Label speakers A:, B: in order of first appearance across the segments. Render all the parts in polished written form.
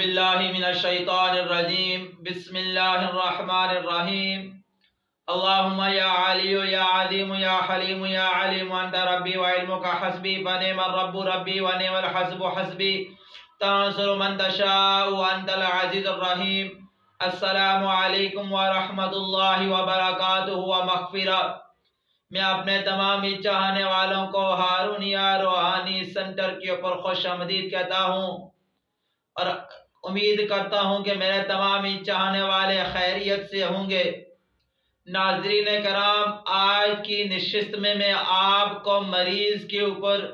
A: باللہ من الشیطان الرجیم بسم اللہ الرحمن الرحیم اللہم یا علی یا عظیم یا حلیم یا علیم انت ربی وعلمک حسبی فنعم الرب ربی ونعم الحسب حسبی تنصر من تشاء وانت العزیز الرحیم۔ السلام علیکم ورحمۃ اللہ وبرکاتہ ومغفرۃ۔ میں اپنے تمام چاہنے والوں کو ہارونیہ روحانی سینٹر کے اوپر خوش آمدید کہتا ہوں اور امید کرتا ہوں کہ میرے تمام چاہنے والے خیریت سے ہوں گے۔ ناظرین کرام، آج کی نشست میں آپ کو مریض کے اوپر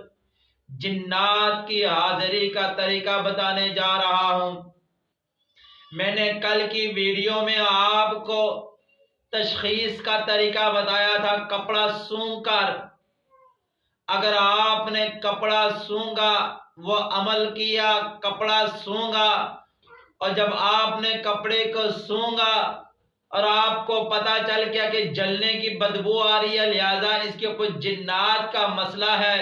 A: جنات کی حاضری کا طریقہ بتانے جا رہا ہوں۔ میں نے کل کی ویڈیو میں آپ کو تشخیص کا طریقہ بتایا تھا کپڑا سونگھ کر۔ اگر آپ نے کپڑا سونگا، وہ عمل کیا، کپڑا سونگا، اور جب آپ نے کپڑے کو سونگا اور آپ کو پتہ چل گیا کہ جلنے کی بدبو آ رہی ہے، لہذا اس کے اوپر جنات کا مسئلہ ہے۔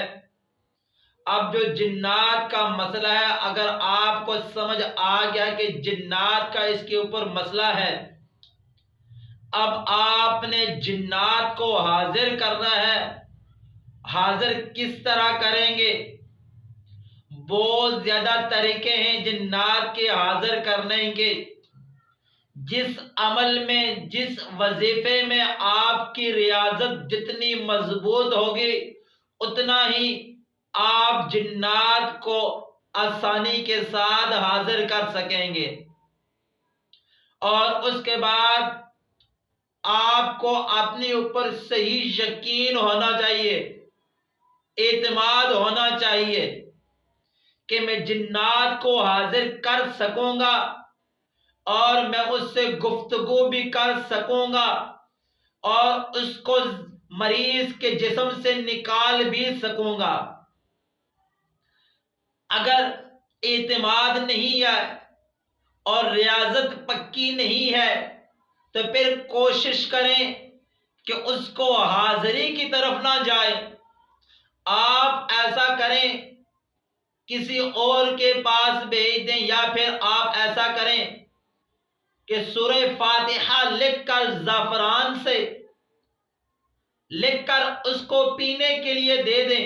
A: اب جو جنات کا مسئلہ ہے، اگر آپ کو سمجھ آ گیا کہ جنات کا اس کے اوپر مسئلہ ہے، اب آپ نے جنات کو حاضر کرنا ہے۔ حاضر کس طرح کریں گے؟ بہت زیادہ طریقے ہیں جنات کے حاضر کرنے کے۔ جس عمل میں، جس وظیفے میں آپ کی ریاضت جتنی مضبوط ہوگی، اتنا ہی آپ جنات کو آسانی کے ساتھ حاضر کر سکیں گے۔ اور اس کے بعد آپ کو اپنے اوپر صحیح یقین ہونا چاہیے، اعتماد ہونا چاہیے کہ میں جنات کو حاضر کر سکوں گا اور میں اس سے گفتگو بھی کر سکوں گا اور اس کو مریض کے جسم سے نکال بھی سکوں گا۔ اگر اعتماد نہیں ہے اور ریاضت پکی نہیں ہے تو پھر کوشش کریں کہ اس کو حاضری کی طرف نہ جائیں۔ آپ ایسا کریں، کسی اور کے پاس بھیج دیں، یا پھر آپ ایسا کریں کہ سورہ فاتحہ لکھ کر زعفران سے لکھ کر اس کو پینے کے لیے دے دیں۔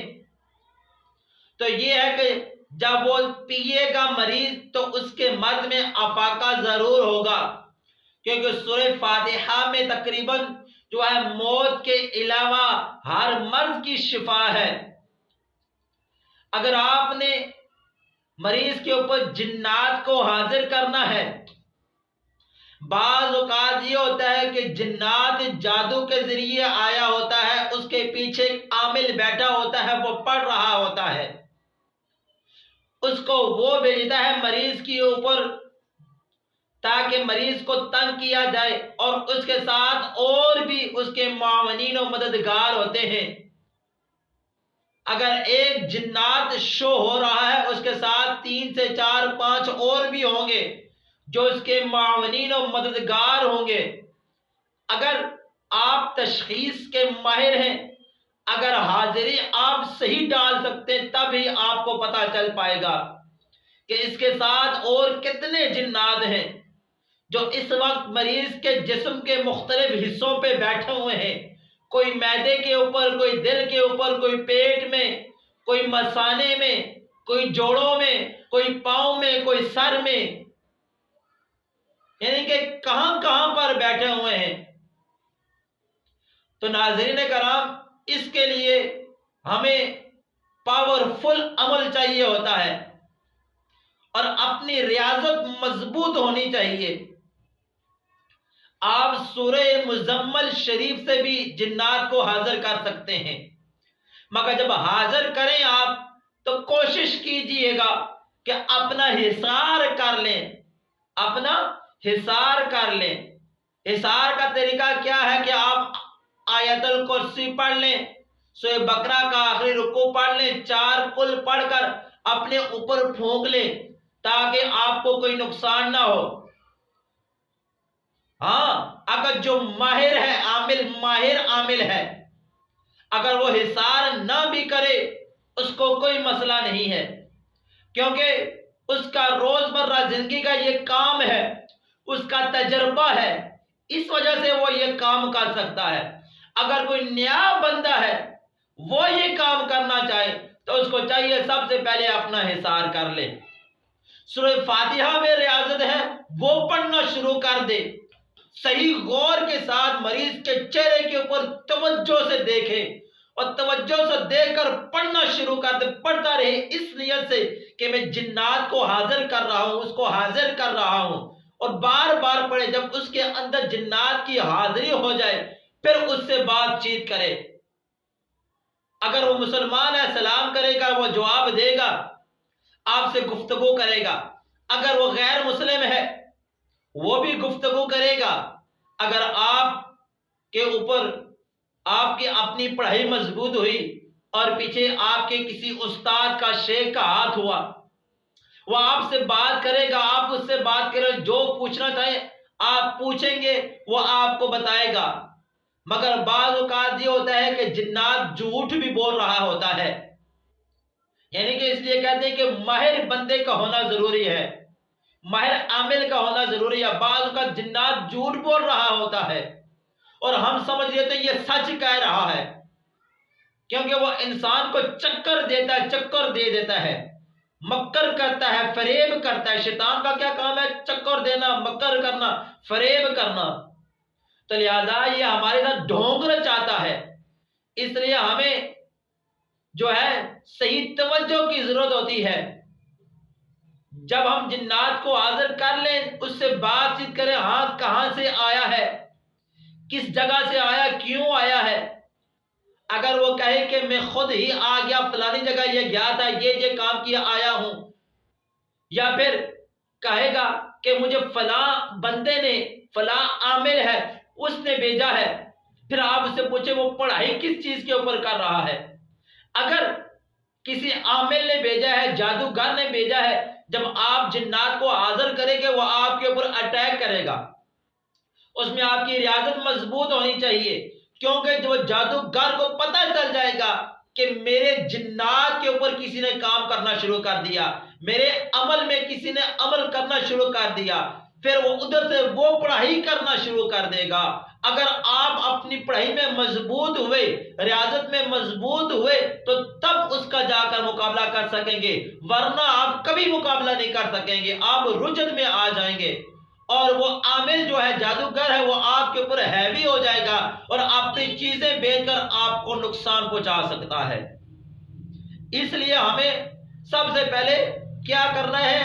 A: تو یہ ہے کہ جب وہ پیے گا مریض تو اس کے مرض میں افاقہ ضرور ہوگا، کیونکہ سورہ فاتحہ میں تقریباً جو ہے موت کے علاوہ ہر مرض کی شفا ہے۔ اگر آپ نے مریض کے اوپر جنات کو حاضر کرنا ہے، بعض اوقات یہ ہوتا ہے کہ جنات جادو کے ذریعے آیا ہوتا ہے، اس کے پیچھے ایک عامل بیٹھا ہوتا ہے، وہ پڑھ رہا ہوتا ہے، اس کو وہ بھیجتا ہے مریض کے اوپر تاکہ مریض کو تنگ کیا جائے، اور اس کے ساتھ اور بھی اس کے معاونین و مددگار ہوتے ہیں۔ اگر ایک جنات شو ہو رہا ہے، اس کے ساتھ 3 سے 4 5 اور بھی ہوں گے جو اس کے معاونین و مددگار ہوں گے۔ اگر آپ تشخیص کے ماہر ہیں، اگر حاضری آپ صحیح ڈال سکتے ہیں، تب ہی آپ کو پتہ چل پائے گا کہ اس کے ساتھ اور کتنے جنات ہیں جو اس وقت مریض کے جسم کے مختلف حصوں پہ بیٹھے ہوئے ہیں۔ کوئی معدے کے اوپر، کوئی دل کے اوپر، کوئی پیٹ میں، کوئی مثانے میں، کوئی جوڑوں میں، کوئی پاؤں میں، کوئی سر میں، یعنی کہ کہاں کہاں پر بیٹھے ہوئے ہیں۔ تو ناظرین کرام، اس کے لیے ہمیں پاورفل عمل چاہیے ہوتا ہے اور اپنی ریاضت مضبوط ہونی چاہیے۔ آپ سورہ مزمل شریف سے بھی جنات کو حاضر کر سکتے ہیں، مگر جب حاضر کریں آپ تو کوشش کیجئے گا کہ اپنا حصار کر لیں، اپنا حصار کر لیں۔ حصار کا طریقہ کیا ہے کہ آپ آیت الکرسی پڑھ لیں، سورہ بقرہ کا آخری رکوع پڑھ لیں، 4 قل پڑھ کر اپنے اوپر پھونک لیں تاکہ آپ کو کوئی نقصان نہ ہو۔ ہاں، اگر جو ماہر ہے، ماہر عامل ہے، اگر وہ حصار نہ بھی کرے، اس کو کوئی مسئلہ نہیں ہے، کیونکہ اس کا روزمرہ زندگی کا یہ کام ہے، اس کا تجربہ ہے، اس وجہ سے وہ یہ کام کر سکتا ہے۔ اگر کوئی نیا بندہ ہے وہ یہ کام کرنا چاہے تو اس کو چاہیے سب سے پہلے اپنا حصار کر لے، سورہ فاتحہ میں ریاضت ہے وہ پڑھنا شروع کر دے، صحیح غور کے ساتھ مریض کے چہرے کے اوپر توجہ سے دیکھے اور توجہ سے دیکھ کر پڑھنا شروع کر دے، پڑھتا رہے اس نیت سے کہ میں جنات کو حاضر کر رہا ہوں، اس کو حاضر کر رہا ہوں، اور بار بار پڑھے۔ جب اس کے اندر جنات کی حاضری ہو جائے پھر اس سے بات چیت کرے۔ اگر وہ مسلمان ہے سلام کرے گا، وہ جواب دے گا، آپ سے گفتگو کرے گا۔ اگر وہ غیر مسلم ہے وہ بھی گفتگو کرے گا۔ اگر آپ کے اوپر آپ کی اپنی پڑھائی مضبوط ہوئی اور پیچھے آپ کے کسی استاد کا شیخ کا ہاتھ ہوا، وہ آپ سے بات کرے گا، آپ اس سے بات کریں، جو پوچھنا چاہیں آپ پوچھیں گے، وہ آپ کو بتائے گا۔ مگر بعض اوقات یہ ہوتا ہے کہ جنات جھوٹ بھی بول رہا ہوتا ہے، یعنی کہ اس لیے کہتے ہیں کہ ماہر بندے کا ہونا ضروری ہے، ماہر عامل کا ہونا ضروری ہے۔ بعض اوقات جنات جھوٹ بول رہا ہوتا ہے اور ہم سمجھ لیتے ہیں یہ سچ کہہ رہا ہے، کیونکہ وہ انسان کو چکر دیتا ہے، چکر دے دیتا ہے، مکر کرتا ہے، فریب کرتا ہے۔ شیطان کا کیا کام ہے؟ چکر دینا، مکر کرنا، فریب کرنا۔ تو لہذا یہ ہمارے ساتھ ڈھونگ رچاتا ہے، اس لیے ہمیں جو ہے صحیح توجہ کی ضرورت ہوتی ہے۔ جب ہم جنات کو حاضر کر لیں، اس سے بات چیت کریں، ہاں کہاں سے آیا ہے، کس جگہ سے آیا، کیوں آیا ہے۔ اگر وہ کہے کہ میں خود ہی آ گیا، فلانی جگہ یہ گیا تھا، یہ کام کیا آیا ہوں، یا پھر کہے گا کہ مجھے فلاں بندے نے، فلاں عامل ہے اس نے بھیجا ہے، پھر آپ اس سے پوچھیں وہ پڑھائی کس چیز کے اوپر کر رہا ہے۔ اگر کسی عامل نے بھیجا ہے، جادوگر نے بھیجا ہے، جب آپ جنات کو حاضر کریں گے وہ آپ کے اوپر اٹیک کرے گا، اس میں آپ کی ریاضت مضبوط ہونی چاہیے، کیونکہ جو جادوگر کو پتہ چل جائے گا کہ میرے جنات کے اوپر کسی نے کام کرنا شروع کر دیا، میرے عمل میں کسی نے عمل کرنا شروع کر دیا، پھر وہ ادھر سے وہ پڑھائی کرنا شروع کر دے گا۔ اگر آپ اپنی پڑھائی میں مضبوط ہوئے، ریاضت میں مضبوط ہوئے تو تب اس کا جا کر مقابلہ کر سکیں گے، ورنہ آپ کبھی مقابلہ نہیں کر سکیں گے، آپ رجت میں آ جائیں گے، اور وہ عامل جو ہے، جادوگر ہے، وہ آپ کے اوپر ہیوی ہو جائے گا اور اپنی چیزیں بیچ کر آپ کو نقصان پہنچا سکتا ہے۔ اس لیے ہمیں سب سے پہلے کیا کرنا ہے؟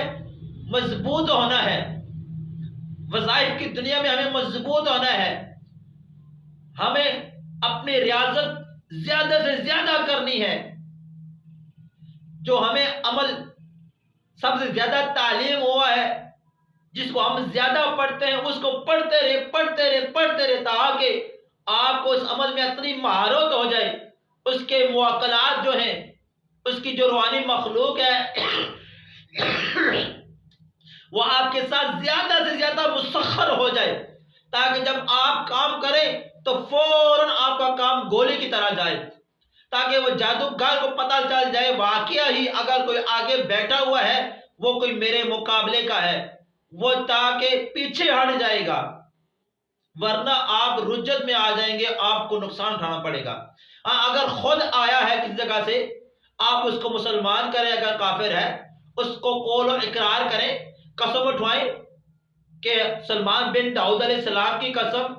A: مضبوط ہونا ہے، وظائف کی دنیا میں ہمیں مضبوط ہونا ہے، ہمیں اپنی ریاضت زیادہ سے زیادہ کرنی ہے۔ جو ہمیں عمل سب سے زیادہ تعلیم ہوا ہے، جس کو ہم زیادہ پڑھتے ہیں، اس کو پڑھتے رہے پڑھتے رہے پڑھتے رہے، تاکہ آپ کو اس عمل میں اتنی مہارت ہو جائے، اس کے معقلات جو ہیں، اس کی جو روحانی مخلوق ہے وہ آپ کے ساتھ زیادہ سے زیادہ مسخر ہو جائے، تاکہ جب آپ کام کریں تو فوراً آپ کا کام گولی کی طرح جائے، تاکہ وہ جادوگر کو پتہ چل جائے واقعہ ہی اگر کوئی آگے بیٹھا ہوا ہے وہ کوئی میرے مقابلے کا ہے، وہ تاکہ پیچھے ہٹ جائے گا، ورنہ آپ رجت میں آ جائیں گے، آپ کو نقصان اٹھانا پڑے گا۔ اگر خود آیا ہے کسی جگہ سے، آپ اس کو مسلمان کریں، اگر کافر ہے اس کو قول و اقرار کریں، قسم اٹھوائیں کہ سلمان بن داؤد علیہ السلام کی قسم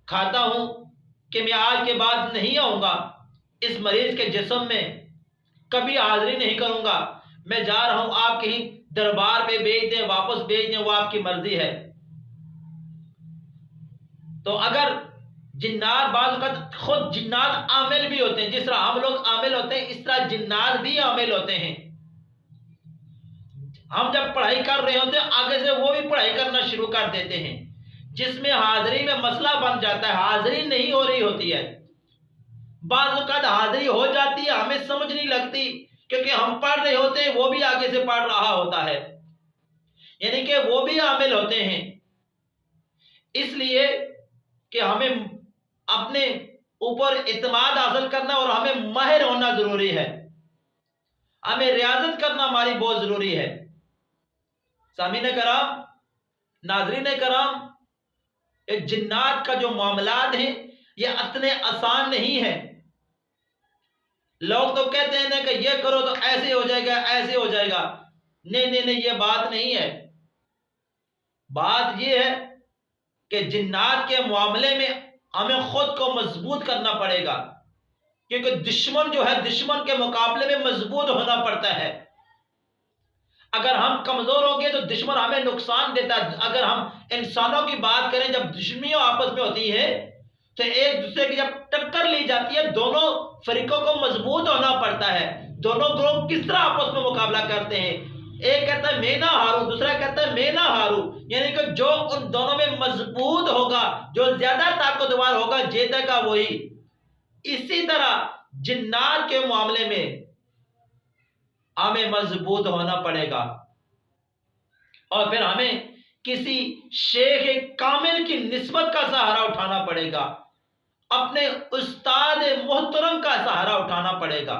A: کھاتا ہوں کہ میں آج کے بعد نہیں آؤں گا اس مریض کے جسم میں، کبھی حاضری نہیں کروں گا، میں جا رہا ہوں، آپ کہیں دربار پہ بھیج دیں، واپس بھیج دیں، وہ آپ کی مرضی ہے۔ تو اگر جنات، بعض اوقات خود جنات عامل بھی ہوتے ہیں، جس طرح ہم لوگ عامل ہوتے ہیں اس طرح جنات بھی عامل ہوتے ہیں۔ ہم جب پڑھائی کر رہے ہوتے ہیں آگے سے وہ بھی پڑھائی کرنا شروع کر دیتے ہیں، جس میں حاضری میں مسئلہ بن جاتا ہے، حاضری نہیں ہو رہی ہوتی ہے، بعض اوقات حاضری ہو جاتی ہے ہمیں سمجھ نہیں لگتی، کیونکہ ہم پڑھ رہے ہوتے ہیں وہ بھی آگے سے پڑھ رہا ہوتا ہے، یعنی کہ وہ بھی عامل ہوتے ہیں۔ اس لیے کہ ہمیں اپنے اوپر اعتماد حاصل کرنا اور ہمیں ماہر ہونا ضروری ہے، ہمیں ریاضت کرنا ہماری بہت ضروری ہے۔ سامعین کرام، ناظرین کرام، یہ جنات کا جو معاملات ہیں یہ اتنے آسان نہیں ہیں۔ لوگ تو کہتے ہیں کہ یہ کرو تو ایسے ہو جائے گا، ایسے ہو جائے گا۔ نہیں، یہ بات نہیں ہے۔ بات یہ ہے کہ جنات کے معاملے میں ہمیں خود کو مضبوط کرنا پڑے گا، کیونکہ دشمن جو ہے، دشمن کے مقابلے میں مضبوط ہونا پڑتا ہے۔ اگر ہم کمزور ہوں گے تو دشمن ہمیں نقصان دیتا ہے۔ اگر ہم انسانوں کی بات کریں، جب دشمنیاں آپس میں ہوتی ہیں تو ایک دوسرے کی جب ٹکر لی جاتی ہے، دونوں فریقوں کو مضبوط ہونا پڑتا ہے۔ دونوں گروہ کس طرح آپس میں مقابلہ کرتے ہیں؟ ایک کہتا ہے میں نہ ہاروں، دوسرا کہتا ہے میں نہ ہاروں، یعنی کہ جو ان دونوں میں مضبوط ہوگا، جو زیادہ طاقتور ہوگا، جیتے گا وہی۔ اسی طرح جنات کے معاملے میں ہمیں مضبوط ہونا پڑے گا، اور پھر ہمیں کسی شیخ کامل کی نسبت کا سہارا اٹھانا پڑے گا، اپنے استاد محترم کا سہارا اٹھانا پڑے گا،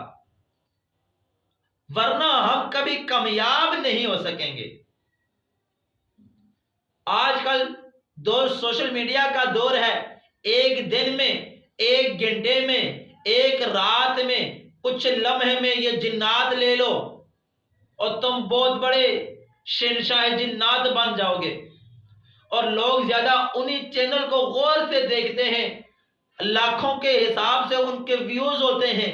A: ورنہ ہم کبھی کامیاب نہیں ہو سکیں گے۔ آج کل دور سوشل میڈیا کا دور ہے۔ ایک دن میں، ایک گھنٹے میں، ایک رات میں، کچھ لمحے میں یہ جنات لے لو اور تم بہت بڑے شہنشاہ جنات بن جاؤ گے۔ اور لوگ زیادہ انہی چینل کو غور سے دیکھتے ہیں، لاکھوں کے حساب سے ان کے ویوز ہوتے ہیں،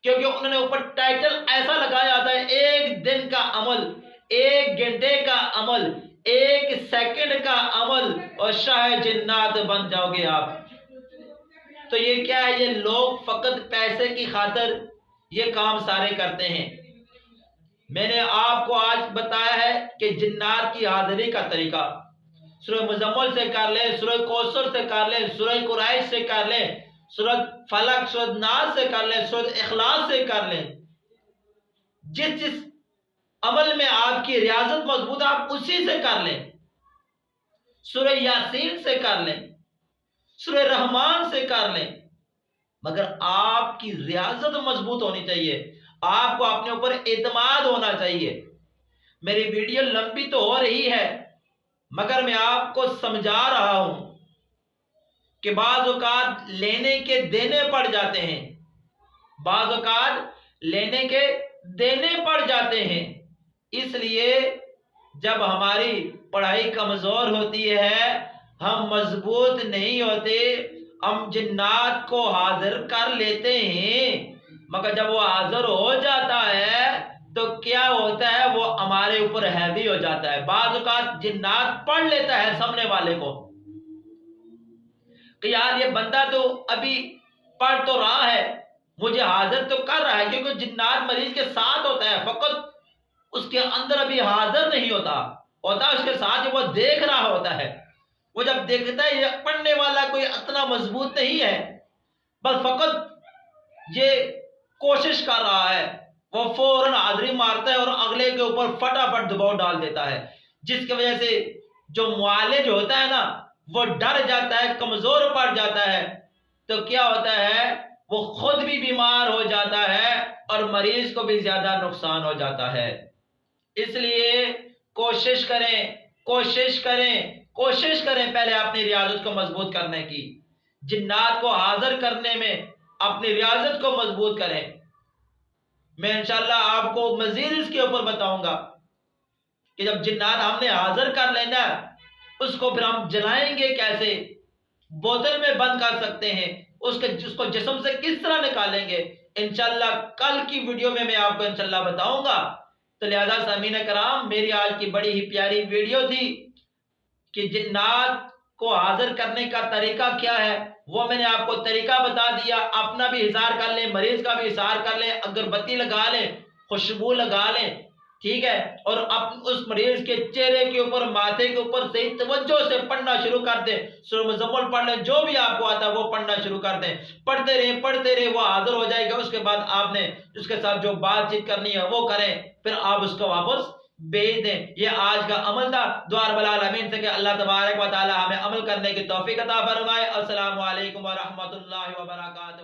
A: کیونکہ انہوں نے اوپر ٹائٹل ایسا لگایا جاتا ہے، ایک دن کا عمل، ایک گھنٹے کا عمل، ایک سیکنڈ کا عمل اور شاہ جنات بن جاؤ گے آپ۔ تو یہ کیا ہے؟ یہ لوگ فقط پیسے کی خاطر یہ کام سارے کرتے ہیں۔ میں نے آپ کو آج بتایا ہے کہ جنات کی حاضری کا طریقہ سورہ مزمل سے کر لیں، سورہ کوثر سے کر لیں، سورہ قریش سے کر لیں، سورہ فلق، سورہ ناس سے کر لیں، سورہ اخلاص سے کر لیں۔ جس عمل میں آپ کی ریاضت مضبوط ہے آپ اسی سے کر لیں۔ سورہ یاسین سے کر لیں، سورہ رحمان سے کر لیں، مگر آپ کی ریاضت مضبوط ہونی چاہیے، آپ کو اپنے اوپر اعتماد ہونا چاہیے۔ میری ویڈیو لمبی تو ہو رہی ہے، مگر میں آپ کو سمجھا رہا ہوں کہ بعض اوقات لینے کے دینے پڑ جاتے ہیں، بعض اوقات لینے کے دینے پڑ جاتے ہیں۔ اس لیے جب ہماری پڑھائی کمزور ہوتی ہے، ہم مضبوط نہیں ہوتے، ہم جنات کو حاضر کر لیتے ہیں، مگر جب وہ حاضر ہو جاتا ہے تو کیا ہوتا ہے؟ وہ ہمارے اوپر ہیوی ہو جاتا ہے۔ بعض اوقات جنات پڑھ لیتا ہے سامنے والے کو کہ یار یہ بندہ تو ابھی پڑھ تو رہا ہے، مجھے حاضر تو کر رہا ہے، کیونکہ جنات مریض کے ساتھ ہوتا ہے، فقط اس کے اندر ابھی حاضر نہیں ہوتا اس کے ساتھ وہ دیکھ رہا ہوتا ہے۔ وہ جب دیکھتا ہے یہ پڑھنے والا کوئی اتنا مضبوط نہیں ہے، بس فقط یہ کوشش کر رہا ہے، وہ فوراً حاضری مارتا ہے اور اگلے کے اوپر فٹافٹ دباؤ ڈال دیتا ہے، جس کی وجہ سے جو معالج ہوتا ہے نا وہ ڈر جاتا ہے، کمزور پڑ جاتا ہے، تو کیا ہوتا ہے؟ وہ خود بھی بیمار ہو جاتا ہے اور مریض کو بھی زیادہ نقصان ہو جاتا ہے۔ اس لیے کوشش کریں پہلے اپنی ریاضت کو مضبوط کرنے کی، جنات کو حاضر کرنے میں اپنی ریاضت کو مضبوط کریں۔ میں انشاءاللہ آپ کو مزید اس کے اوپر بتاؤں گا کہ جب جنات ہم نے حاضر کر لینا اس کو پھر ہم جلائیں گے کیسے، بوتل میں بند کر سکتے ہیں، اس کو جسم سے کس طرح نکالیں گے، انشاءاللہ کل کی ویڈیو میں میں آپ کو انشاءاللہ بتاؤں گا۔ تو لہذا سامعین کرام، میری آج کی بڑی ہی پیاری ویڈیو تھی کہ جنات کو حاضر کرنے کا طریقہ کیا ہے، وہ میں نے آپ کو طریقہ بتا دیا۔ اپنا بھی اظہار کر لیں، مریض کا بھی اظہار کر لیں، اگربتی لگا لیں، خوشبو لگا لیں، ٹھیک ہے، اور اس مریض کے چہرے کے اوپر، ماتھے کے اوپر صحیح توجہ سے پڑھنا شروع کر دیں۔ سورہ مزمل پڑھ لیں، جو بھی آپ کو آتا ہے وہ پڑھنا شروع کر دیں، پڑھتے رہیں، وہ حاضر ہو جائے گا۔ اس کے بعد آپ نے اس کے ساتھ جو بات چیت کرنی ہے وہ کریں، پھر آپ اس کو واپس بھیج دیں۔ یہ آج کا عمل تھا۔ دعا رب العالمین سے کہ اللہ تبارک و تعالی ہمیں عمل کرنے کی توفیق عطا فرمائے۔ السلام علیکم ورحمۃ اللہ وبرکاتہ۔